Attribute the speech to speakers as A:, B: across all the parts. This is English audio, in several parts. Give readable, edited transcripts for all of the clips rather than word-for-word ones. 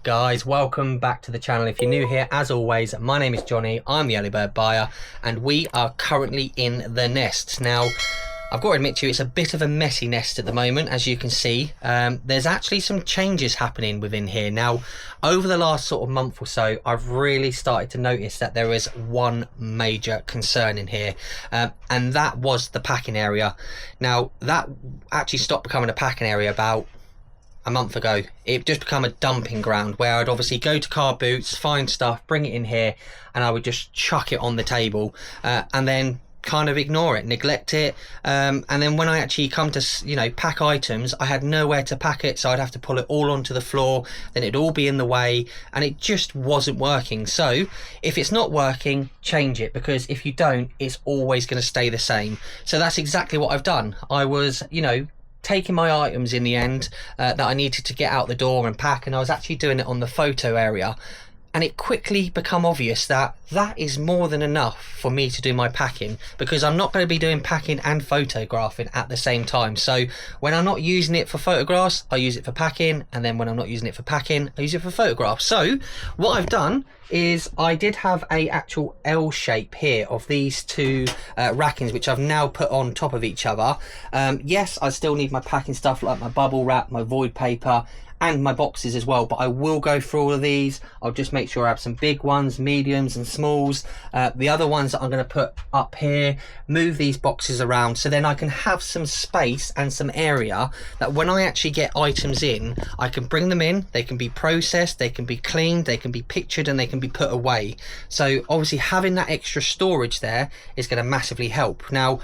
A: guys, welcome back to the channel. If you're new here, as always, my name is Johnny, I'm the early bird buyer, and we are currently in the nest. Now, I've got to admit to you, it's a bit of a messy nest at the moment, as you can see. There's actually some changes happening within here. Now, over the last sort of month or so, I've really started to notice that there is one major concern in here, and that was the packing area. Now, that actually stopped becoming a packing area about a month ago. It just become a dumping ground where I'd obviously go to car boots, find stuff, bring it in here, and I would just chuck it on the table, and then kind of ignore it, neglect it, and then when I actually come to pack items, I had nowhere to pack it, so I'd have to pull it all onto the floor, then it'd all be in the way, and it just wasn't working. So if it's not working, change it, because if you don't, it's always going to stay the same. So that's exactly what I've done. I was taking my items in the end that I needed to get out the door and pack, and I was actually doing it on the photo area, and it quickly become obvious that that is more than enough for me to do my packing, because I'm not going to be doing packing and photographing at the same time. So when I'm not using it for photographs, I use it for packing, and then when I'm not using it for packing, I use it for photographs. So what I've done is I did have a actual L shape here of these two rackings, which I've now put on top of each other. Yes, I still need my packing stuff like my bubble wrap, my void paper, and my boxes as well, but I will go through all of these. I'll just make sure I have some big ones, mediums and smalls. The other ones that I'm going to put up here, move these boxes around, so then I can have some space and some area that when I actually get items in, I can bring them in, they can be processed, they can be cleaned, they can be pictured, and they can be put away. So obviously having that extra storage there is going to massively help. Now,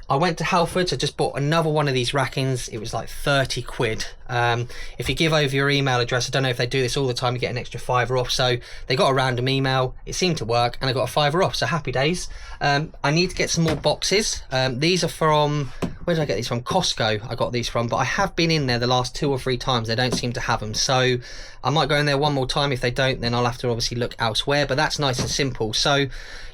A: I went to Halfords, I just bought another one of these rackings. It was like 30 quid. If you give over your email address, I don't know if they do this all the time, you get an extra £5 off. So they got a random email, it seemed to work, and I got a £5 off, so happy days. I need to get some more boxes. These are from, where did I get these from? Costco I got these from, but I have been in there the last 2 or 3 times. They don't seem to have them, so I might go in there one more time. If they don't, then I'll have to obviously look elsewhere, but that's nice and simple. So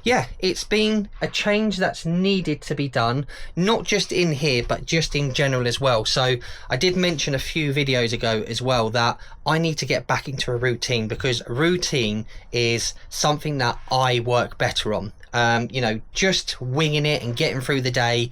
A: yeah, it's been a change that's needed to be done, not just in here, but just in general as well. So I did mention a few videos ago as well that I need to get back into a routine, because routine is something that I work better on. Just winging it and getting through the day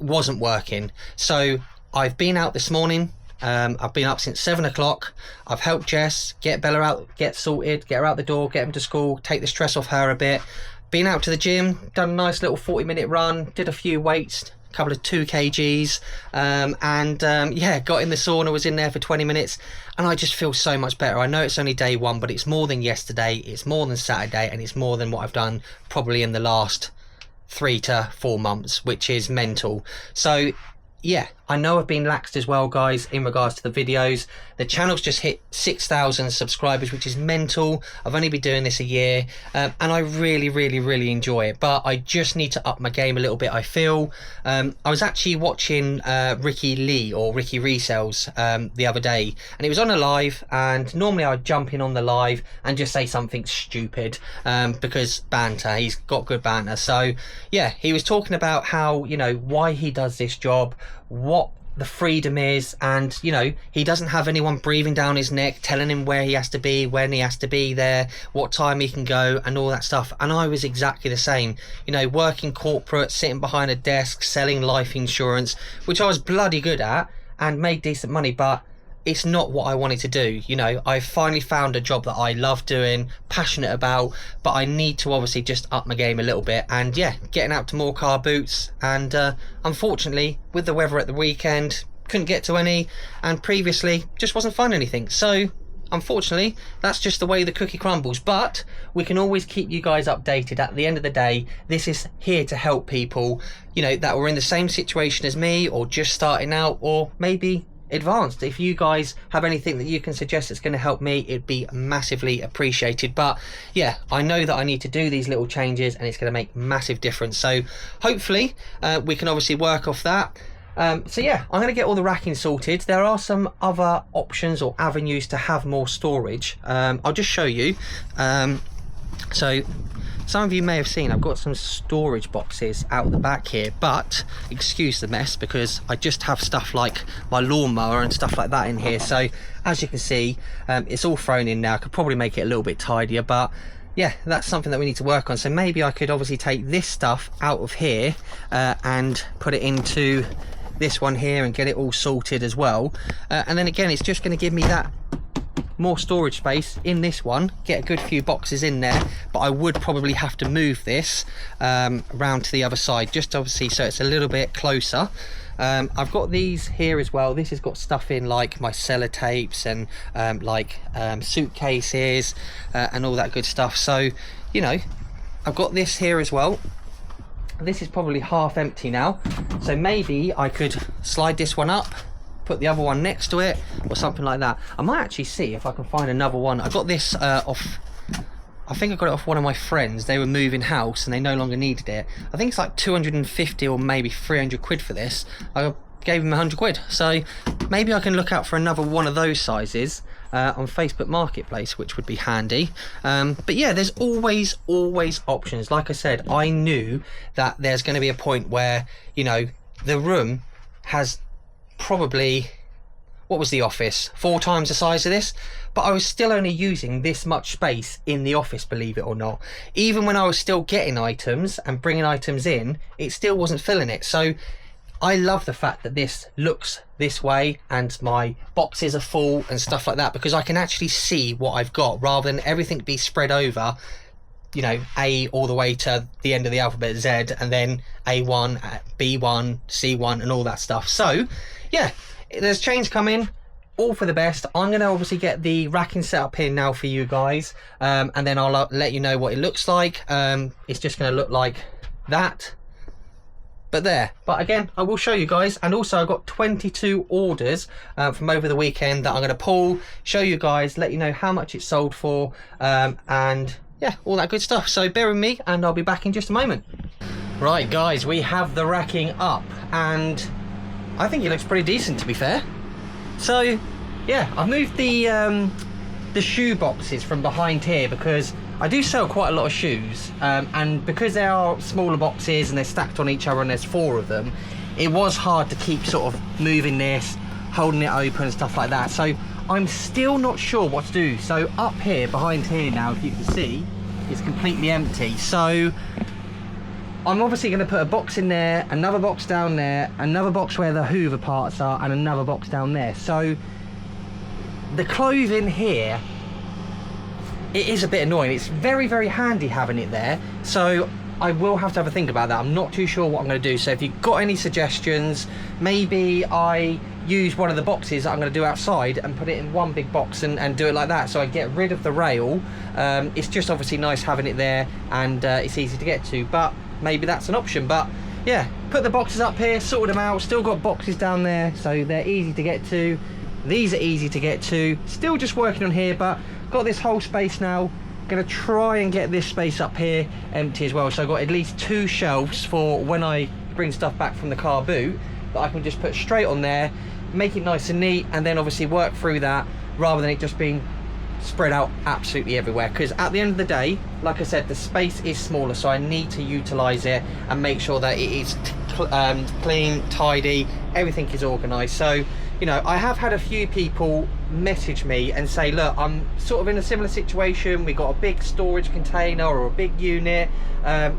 A: wasn't working. So I've been out this morning. I've been up since 7 o'clock. I've helped Jess get Bella out, get sorted, get her out the door, get him to school, take the stress off her a bit. Been out to the gym, done a nice little 40-minute run, did a few weights, a couple of 2 kgs, yeah, got in the sauna, was in there for 20 minutes, and I just feel so much better. I know it's only day one, but it's more than yesterday, it's more than Saturday, and it's more than what I've done probably in the last 3 to 4 months, which is mental. So yeah, I know I've been laxed as well, guys, in regards to the videos. The channel's just hit 6,000 subscribers, which is mental. I've only been doing this a year, and I really enjoy it, but I just need to up my game a little bit, I feel. I was actually watching Ricky Lee, or Ricky Resells, the other day, and he was on a live, and normally I'd jump in on the live and just say something stupid, because banter, he's got good banter. So yeah, he was talking about how, why he does this job, what the freedom is, and he doesn't have anyone breathing down his neck telling him where he has to be, when he has to be there, what time he can go, and all that stuff. And I was exactly the same, working corporate, sitting behind a desk, selling life insurance, which I was bloody good at and made decent money, but it's not what I wanted to do. I finally found a job that I love doing, passionate about, but I need to obviously just up my game a little bit, and yeah, getting out to more car boots. And unfortunately, with the weather at the weekend, couldn't get to any, and previously just wasn't finding anything. So unfortunately, that's just the way the cookie crumbles, but we can always keep you guys updated. At the end of the day, this is here to help people that were in the same situation as me, or just starting out, or maybe advanced. If you guys have anything that you can suggest that's going to help me, it'd be massively appreciated. But yeah, I know that I need to do these little changes, and it's going to make massive difference. So hopefully we can obviously work off that. So yeah, I'm going to get all the racking sorted. There are some other options or avenues to have more storage. I'll just show you. So some of you may have seen I've got some storage boxes out the back here, but excuse the mess because I just have stuff like my lawnmower and stuff like that in here. So as you can see, it's all thrown in now. I could probably make it a little bit tidier, but yeah, that's something that we need to work on. So maybe I could obviously take this stuff out of here and put it into this one here and get it all sorted as well. And then again, it's just going to give me that more storage space in this one, get a good few boxes in there, but I would probably have to move this around to the other side, just obviously so it's a little bit closer. I've got these here as well. This has got stuff in like my sellotapes and suitcases and all that good stuff. So, you know, I've got this here as well. This is probably half empty now, so maybe I could slide this one up, put the other one next to it or something like that. I might actually see if I can find another one. I got this off, I think I got it off one of my friends. They were moving house and they no longer needed it. I think it's like 250 or maybe 300 quid for this. I gave him 100 quid. So maybe I can look out for another one of those sizes on Facebook Marketplace, which would be handy. But yeah, there's always options. Like I said, I knew that there's going to be a point where, you know, the room has probably, what was the office, 4 times the size of this, but I was still only using this much space in the office, believe it or not. Even when I was still getting items and bringing items in, it still wasn't filling it. So I love the fact that this looks this way and my boxes are full and stuff like that, because I can actually see what I've got rather than everything be spread over, you know, A all the way to the end of the alphabet, Z, and then A1, B1, C1 and all that stuff. So yeah, there's change coming, all for the best. I'm going to obviously get the racking set up here now for you guys, and then I'll let you know what it looks like. It's just going to look like that, but there. But again, I will show you guys. And also I've got 22 orders from over the weekend that I'm going to pull, show you guys, let you know how much it's sold for, and yeah, all that good stuff. So bear with me and I'll be back in just a moment. Right guys, we have the racking up and I think it looks pretty decent, to be fair. So yeah, I've moved the shoe boxes from behind here because I do sell quite a lot of shoes, and because they are smaller boxes and they're stacked on each other and there's 4 of them, it was hard to keep sort of moving this, holding it open and stuff like that. So I'm still not sure what to do. So up here, behind here now, if you can see, it's completely empty. So I'm obviously going to put a box in there, another box down there, another box where the Hoover parts are, and another box down there. So the clothing here, it is a bit annoying. It's very, very handy having it there. So I will have to have a think about that. I'm not too sure what I'm going to do. So if you've got any suggestions, maybe I use one of the boxes that I'm going to do outside and put it in one big box and do it like that, so I get rid of the rail. It's just obviously nice having it there, and it's easy to get to, but maybe that's an option. But yeah, put the boxes up here, sorted them out, still got boxes down there, so they're easy to get to. These are easy to get to. Still just working on here, but got this whole space now. Gonna try and get this space up here empty as well, so I've got at least 2 shelves for when I bring stuff back from the car boot that I can just put straight on there, make it nice and neat, and then obviously work through that rather than it just being spread out absolutely everywhere. Because at the end of the day, like I said, the space is smaller, so I need to utilize it and make sure that it is clean, tidy, everything is organized. So, you know, I have had a few people message me and say, look, I'm sort of in a similar situation, we got a big storage container or a big unit,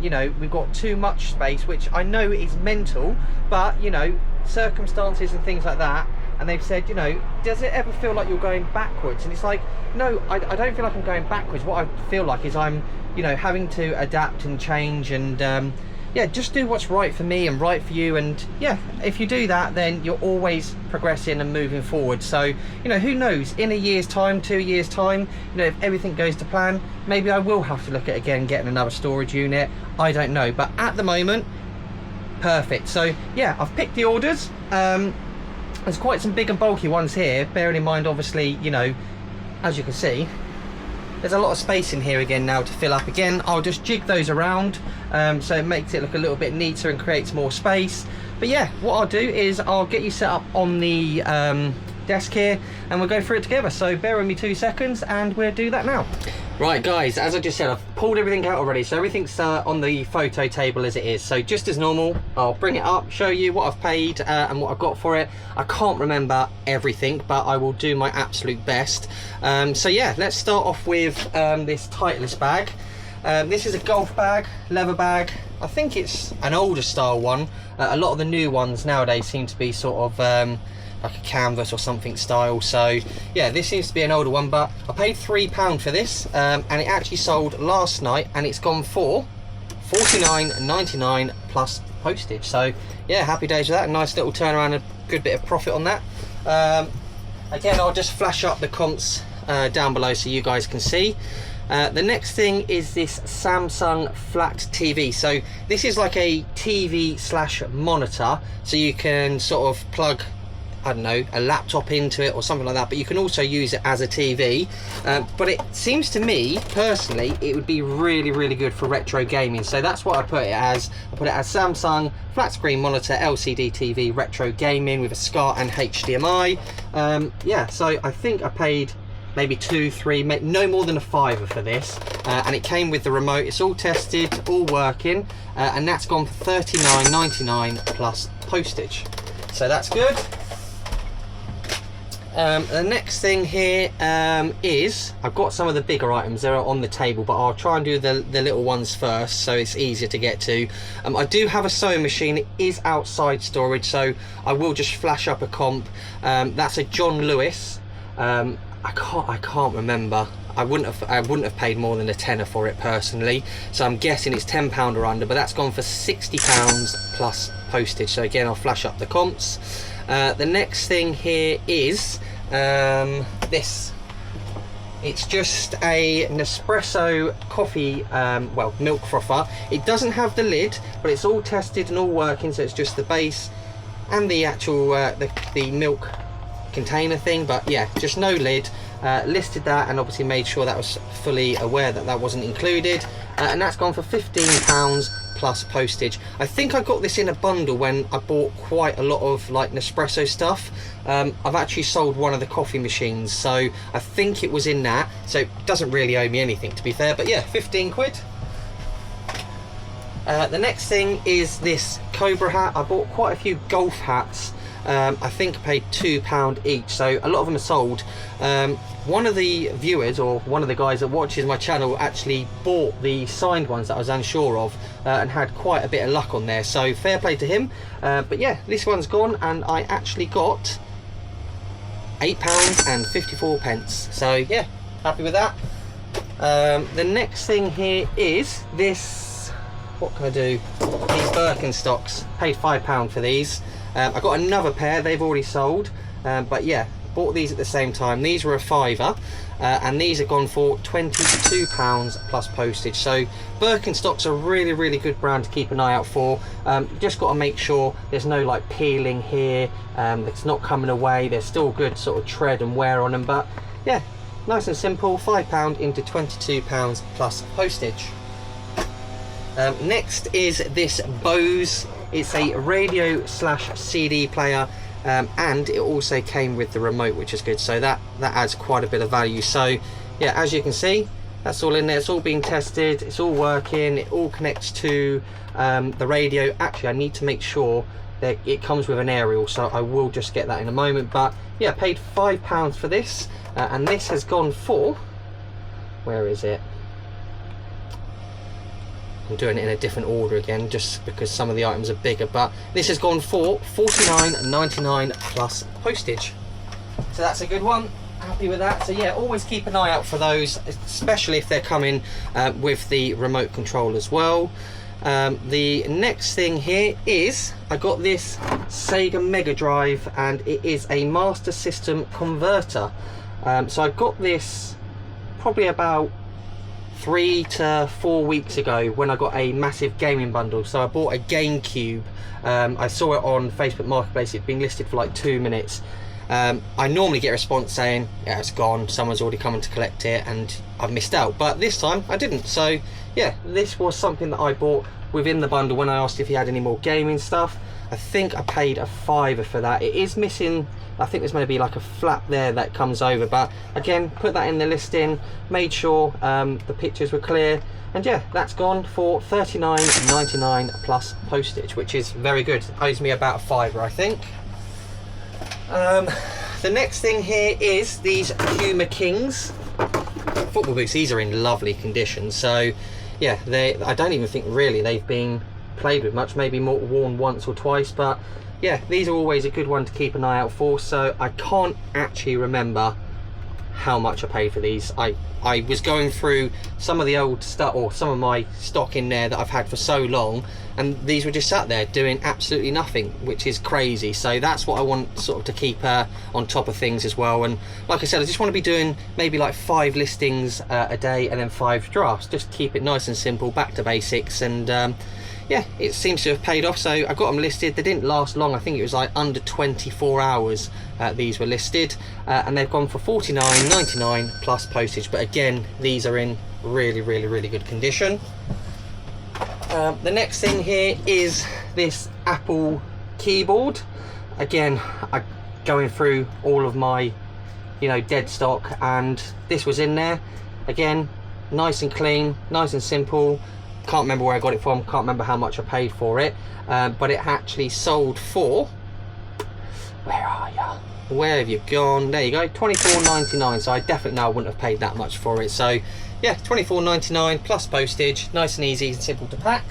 A: you know, we've got too much space, which I know is mental, but you know, circumstances and things like that. And they've said, you know, does it ever feel like you're going backwards? And it's like, no, I don't feel like I'm going backwards. What I feel like is I'm, you know, having to adapt and change and yeah, just do what's right for me and right for you. And yeah, if you do that, then you're always progressing and moving forward. So, you know, who knows, in a year's time, 2 years time, you know, if everything goes to plan, maybe I will have to look at again getting another storage unit. I don't know, but at the moment, perfect. So yeah, I've picked the orders. There's quite some big and bulky ones here, bearing in mind, obviously, you know, as you can see, there's a lot of space in here again now to fill up again. I'll just jig those around so it makes it look a little bit neater and creates more space. But yeah, what I'll do is I'll get you set up on the desk here and we'll go through it together. So bear with me 2 seconds and we'll do that now. Right guys, as I just said, I've pulled everything out already, so everything's on the photo table as it is. So just as normal, I'll bring it up, show you what I've paid and what I've got for it. I can't remember everything, but I will do my absolute best. So yeah, let's start off with this Titleist bag. This is a golf bag, leather bag. I think it's an older style one. A lot of the new ones nowadays seem to be sort of like a canvas or something style. So yeah, this seems to be an older one, but I paid £3 for this, and it actually sold last night, and it's gone for $49.99 plus postage. So yeah, happy days with that. A nice little turnaround, a good bit of profit on that. Again, I'll just flash up the comps down below so you guys can see. The next thing is this Samsung flat TV. So this is like a TV slash monitor, so you can sort of plug, I don't know, a laptop into it or something like that, but you can also use it as a TV. But it seems to me, personally, it would be really, really good for retro gaming. So that's what I put it as. I put it as Samsung flat screen monitor LCD TV retro gaming with a SCART and HDMI. Yeah, so I think I paid maybe £2, £3, no more than a £5 for this. And it came with the remote. It's all tested, all working, and that's gone for $39.99 plus postage. So that's good. The next thing here is, I've got some of the bigger items. They're on the table, but I'll try and do the little ones first so it's easier to get to. I do have a sewing machine. It is outside storage, so I will just flash up a comp. That's a John Lewis. I can't remember. I wouldn't have paid more than a tenner for it personally, so I'm guessing it's £10 or under, but that's gone for £60 plus postage. So again, I'll flash up the comps. The next thing here is this. It's just a Nespresso coffee, well, milk frother. It doesn't have the lid, but it's all tested and all working, so it's just the base and the actual the milk container thing, but yeah, just no lid. Listed that and obviously made sure that was fully aware that that wasn't included, and that's gone for £15 plus postage. I think I got this in a bundle when I bought quite a lot of like Nespresso stuff. I've actually sold one of the coffee machines, so I think it was in that, so it doesn't really owe me anything, to be fair, but yeah, 15 quid. The next thing is this Cobra hat. I bought quite a few golf hats. I think I paid £2 each, so a lot of them are sold. One of the viewers, or one of the guys that watches my channel, actually bought the signed ones that I was unsure of, and had quite a bit of luck on there, so fair play to him. But yeah, this one's gone, and I actually got £8.54, so yeah, happy with that. The next thing here is this, what can I do, these Birkenstocks. Paid £5 for these. I got another pair, they've already sold, but yeah, bought these at the same time. These were a £5, and these have gone for £22 plus postage. So Birkenstocks are a really, really good brand to keep an eye out for. Just got to make sure there's no like peeling here, it's not coming away, there's still good sort of tread and wear on them, but yeah, nice and simple. £5 into £22 plus postage. Next is this Bose. It's a radio slash CD player, and it also came with the remote, which is good, so that adds quite a bit of value. So yeah, as you can see, that's all in there. It's all being tested, it's all working, it all connects to the radio. Actually, I need to make sure that it comes with an aerial, so I will just get that in a moment. But yeah, paid £5 for this, and this has gone for, where is it? I'm doing it in a different order again, just because some of the items are bigger, but this has gone for $49.99 plus postage. So that's a good one, happy with that. So yeah, always keep an eye out for those, especially if they're coming with the remote control as well. The next thing here is, I got this Sega Mega Drive, and it is a Master System converter. So I got this probably about 3 to 4 weeks ago when I got a massive gaming bundle. So I bought a GameCube. I saw it on Facebook Marketplace. It'd been listed for like 2 minutes. I normally get a response saying, yeah, it's gone, someone's already coming to collect it, and I've missed out. But this time I didn't. So yeah, this was something that I bought within the bundle when I asked if he had any more gaming stuff. I think I paid a £5 for that. It is missing I think there's going to be like a flap there that comes over, but again, put that in the listing, made sure the pictures were clear, and yeah, that's gone for $39.99 plus postage, which is very good. It owes me about a £5, I think. The next thing here is these Puma Kings football boots. These are in lovely condition, so yeah, I don't even think really they've been played with much, maybe more worn once or twice, but yeah, these are always a good one to keep an eye out for. So I can't actually remember how much I paid for these. I was going through some of the old stuff, or some of my stock in there that I've had for so long, and these were just sat there doing absolutely nothing, which is crazy. So that's what I want sort of to keep on top of things as well. And like I said, I just want to be doing maybe like 5 listings a day and then 5 drafts, just keep it nice and simple, back to basics. And yeah, it seems to have paid off. So I got them listed. They didn't last long. I think it was like under 24 hours these were listed, and they've gone for $49.99 plus postage. But again, these are in really good condition. The next thing here is this Apple keyboard. Again, I'm going through all of my, you know, dead stock, and this was in there. Again, nice and clean, nice and simple. Can't remember where I got it from, can't remember how much I paid for it, but it actually sold for, where are you? Where have you gone? There you go, $24.99. So I definitely know I wouldn't have paid that much for it. So yeah, $24.99 plus postage, nice and easy and simple to pack.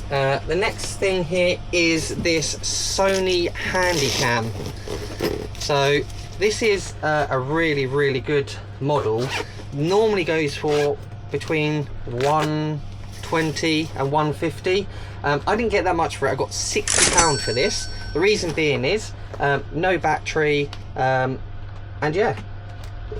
A: The next thing here is this Sony Handycam. So this is a really good model. Normally goes for between 120 and 150. I didn't get that much for it. I got £60 for this. The reason being is no battery, and yeah,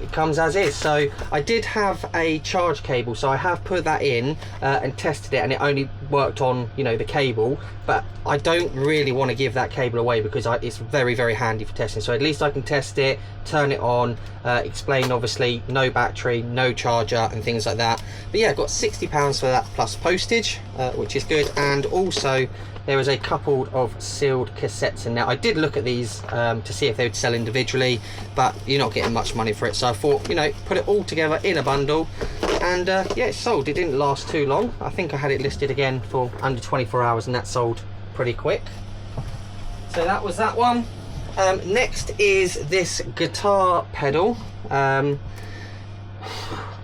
A: it comes as is. So I did have a charge cable, so I have put that in and tested it, and it only worked on, you know, the cable. But I don't really want to give that cable away because it's very handy for testing. So at least I can test it, turn it on, explain obviously no battery, no charger and things like that. But yeah, I got £60 for that plus postage, which is good. And also there was a couple of sealed cassettes in there. I did look at these to see if they would sell individually, but you're not getting much money for it. So I thought, you know, put it all together in a bundle, and yeah, it sold. It didn't last too long. I think I had it listed again for under 24 hours, and that sold pretty quick. So that was that one. Next is this guitar pedal. I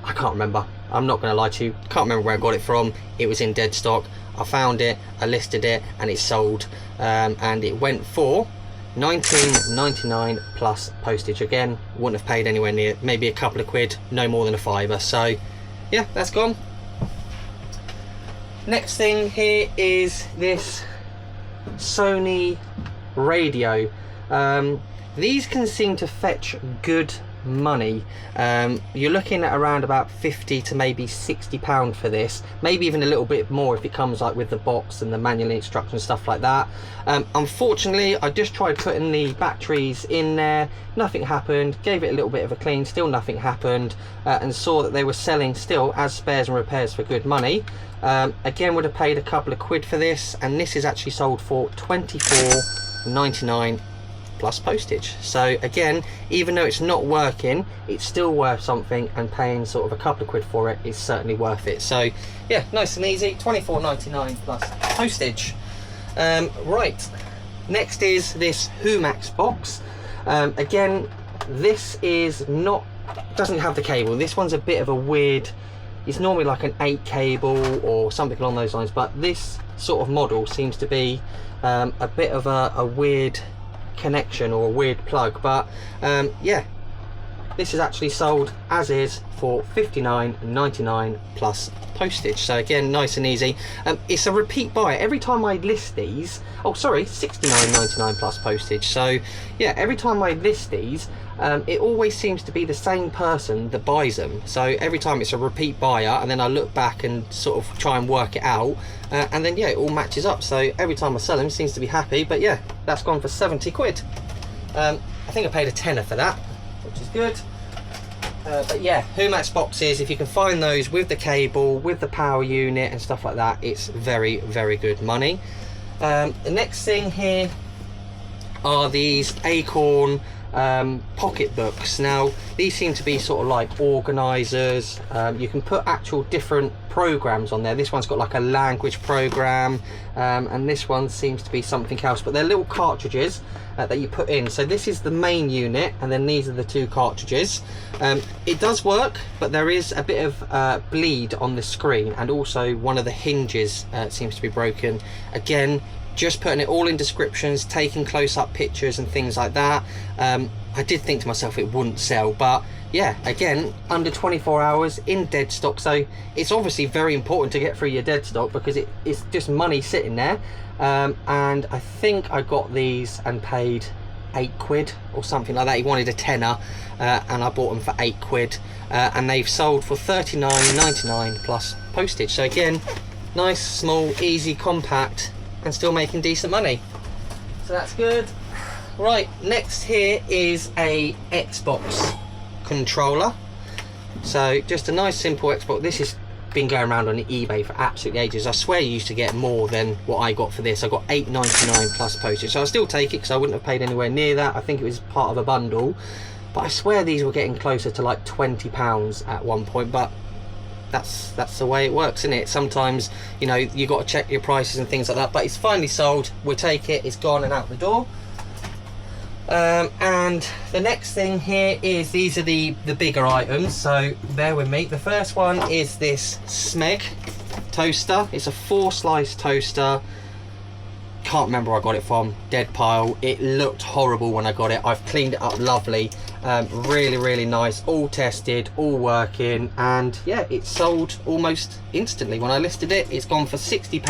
A: can't remember. I'm not going to lie to you. Can't remember where I got it from. It was in dead stock. I found it, I listed it, and it sold, and it went for $19.99 plus postage. Again, wouldn't have paid anywhere near, maybe a couple of quid, no more than a £5. So yeah, that's gone. Next thing here is this Sony Radio. These can seem to fetch good money. You're looking at around about 50 to maybe £60 for this, maybe even a little bit more if it comes like with the box and the manual instructions, stuff like that. Unfortunately, I just tried putting the batteries in there, nothing happened. Gave it a little bit of a clean, still nothing happened, and saw that they were selling still as spares and repairs for good money. Again, would have paid a couple of quid for this, and this is actually sold for $24.99 plus postage. So again, even though it's not working, it's still worth something, and paying sort of a couple of quid for it is certainly worth it. So yeah, nice and easy, $24.99 plus postage. Right, next is this Humax Box. Again, this is not, doesn't have the cable. This one's a bit of a weird, it's normally like an 8 cable or something along those lines, but this sort of model seems to be a bit of a weird connection or a weird plug. But yeah, this is actually sold as is for $59.99 plus postage. So again, nice and easy. It's a repeat buy. Every time I list these, oh sorry, $69.99 plus postage. So yeah, every time I list these, it always seems to be the same person that buys them. So every time it's a repeat buyer, and then I look back and sort of try and work it out, and then yeah, it all matches up. So every time I sell them, seems to be happy. But yeah, that's gone for 70 quid. I think I paid a tenner for that, which is good. But yeah, Humax boxes, if you can find those with the cable, with the power unit and stuff like that, it's very good money. The next thing here are these Acorn pocket books. Now these seem to be sort of like organizers. You can put actual different programs on there. This one's got like a language program, and this one seems to be something else, but they're little cartridges that you put in. So this is the main unit, and then these are the two cartridges. It does work, but there is a bit of bleed on the screen, and also one of the hinges seems to be broken. Again, just putting it all in descriptions, taking close-up pictures and things like that. I did think to myself it wouldn't sell, but yeah, again, under 24 hours in dead stock. So it's obviously very important to get through your dead stock, because it's just money sitting there. And I think I got these and paid £8 or something like that. He wanted a tenner, and I bought them for £8, and they've sold for £39.99 plus postage. So again, nice, small, easy, compact, and still making decent money. So that's good. Right, next here is a Xbox controller. So just a nice simple Xbox. This has been going around on eBay for absolutely ages. I swear you used to get more than what I got for this. I got £8.99 plus postage, so I'll still take it because I wouldn't have paid anywhere near that. I think it was part of a bundle, but I swear these were getting closer to like £20 at one point. But that's the way it works, isn't it? Sometimes, you know, you got to check your prices and things like that. But it's finally sold. We'll take it. It's gone and out the door. And the next thing here is, these are the bigger items, so bear with me. The first one is this Smeg Toaster. It's a 4-slice toaster. Can't remember where I got it from. Dead pile. It looked horrible when I got it. I've cleaned it up lovely. Really nice, all tested, all working, and yeah, it sold almost instantly. When I listed it, it's gone for £60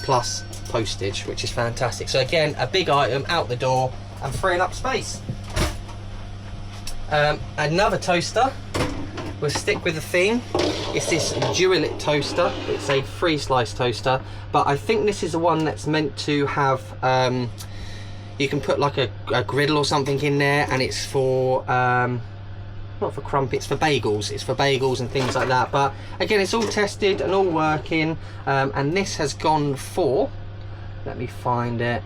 A: plus postage, which is fantastic. So again, a big item out the door and freeing up space. Another toaster, we'll stick with the theme. It's this Duallet toaster. It's a 3-slice toaster, but I think this is the one that's meant to have you can put like a griddle or something in there, and it's for not for crumpets, for bagels. It's for bagels and things like that. But again, it's all tested and all working, and this has gone for, let me find it,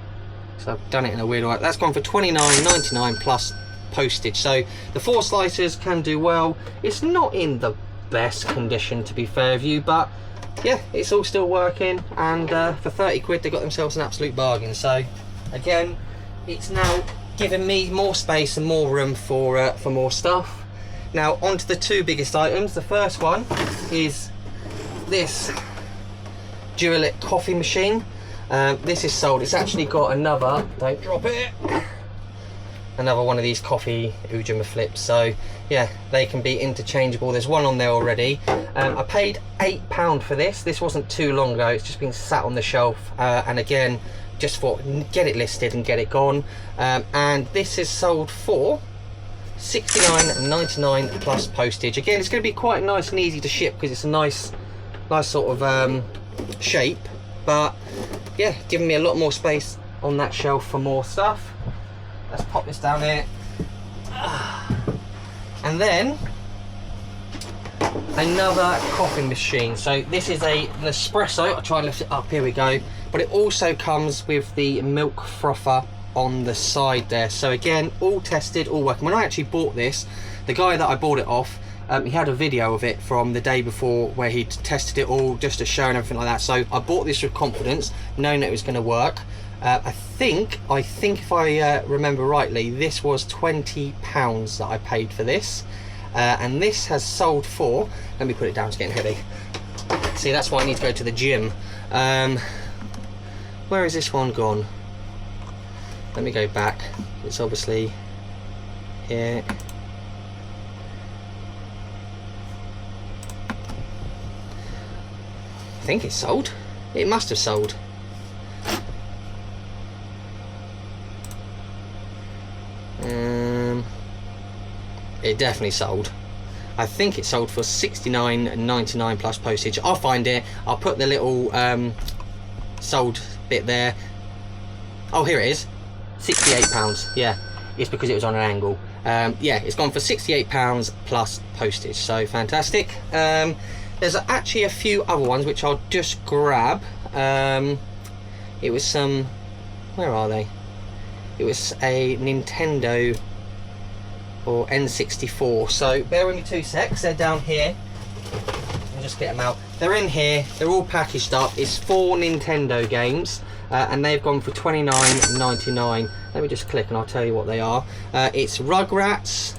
A: so I've done it in a weird way. That's gone for £29.99 plus postage. So the 4 slices can do well. It's not in the best condition, to be fair with you, but yeah, it's all still working, and for £30 they got themselves an absolute bargain. So again, it's now giving me more space and more room for more stuff. Now on to the two biggest items. The first one is this Duallet coffee machine. This is sold. It's actually got another, don't drop it, another one of these coffee Ujima flips. So yeah, they can be interchangeable. There's one on there already. I paid £8 for this. This wasn't too long ago. It's just been sat on the shelf, and again, just thought, get it listed and get it gone. And this is sold for £69.99 plus postage. Again, it's going to be quite nice and easy to ship because it's a nice sort of shape. But yeah, giving me a lot more space on that shelf for more stuff. Let's pop this down here. And then another coffee machine. So this is an espresso. I'll try and lift it up. Here we go. But it also comes with the milk frother on the side there. So again, all tested, all working. When I actually bought this, the guy that I bought it off, he had a video of it from the day before where he'd tested it all just to show and everything like that. So I bought this with confidence, knowing that it was going to work. I think if I remember rightly, this was £20 that I paid for this, and this has sold for, let me put it down, it's getting heavy. See, that's why I need to go to the gym. Where is this one gone? Let me go back. It's obviously here. I think it's sold. It must have sold. It definitely sold. I think it sold for £69.99 plus postage. I'll find it. I'll put the little sold bit there. Oh, here it is. £68. Yeah, it's because it was on an angle. Yeah, it's gone for £68 plus postage. So fantastic. There's actually a few other ones which I'll just grab. It was some, where are they? it was a Nintendo or N64. So bear with me 2 secs, they're down here. I'll just get them out. They're in here, they're all packaged up. It's 4 Nintendo games. And they've gone for $29.99. Let me just click and I'll tell you what they are. It's Rugrats,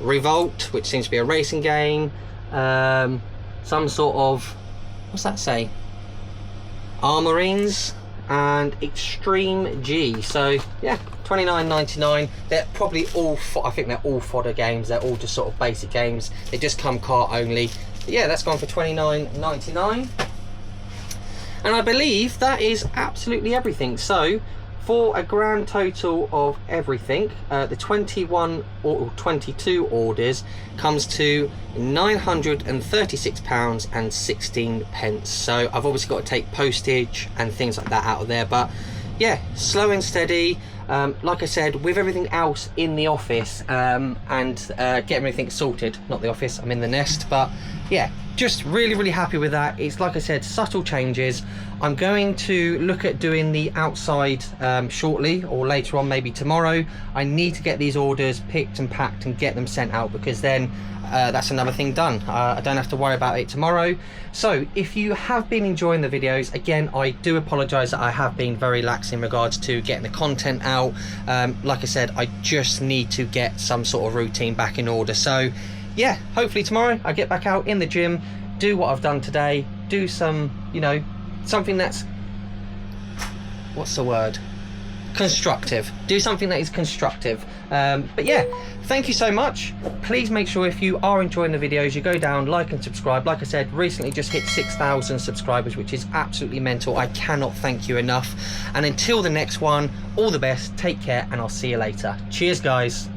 A: Revolt, which seems to be a racing game, some sort of, what's that say? Armorines, and Extreme G. So yeah, $29.99. They're probably all, I think they're all fodder games. They're all just sort of basic games. They just come cart only. But yeah, that's gone for $29.99. And I believe that is absolutely everything. So for a grand total of everything, the 21 or 22 orders comes to £936.16. So I've obviously got to take postage and things like that out of there, but yeah, slow and steady. Like I said, with everything else in the office, and getting everything sorted, not the office, I'm in the nest, but yeah, just really happy with that. It's, like I said, subtle changes. I'm going to look at doing the outside shortly, or later on, maybe tomorrow. I need to get these orders picked and packed and get them sent out, because then that's another thing done. I don't have to worry about it tomorrow. So if you have been enjoying the videos, again, I do apologize that I have been very lax in regards to getting the content out. Like I said, I just need to get some sort of routine back in order. So yeah, hopefully tomorrow I get back out in the gym, do what I've done today, do some, you know, something that's, what's the word? Constructive. Do something that is constructive. But yeah, thank you so much. Please make sure, if you are enjoying the videos, you go down, like and subscribe. Like I said, recently just hit 6,000 subscribers, which is absolutely mental. I cannot thank you enough. And until the next one, all the best, take care, and I'll see you later. Cheers, guys.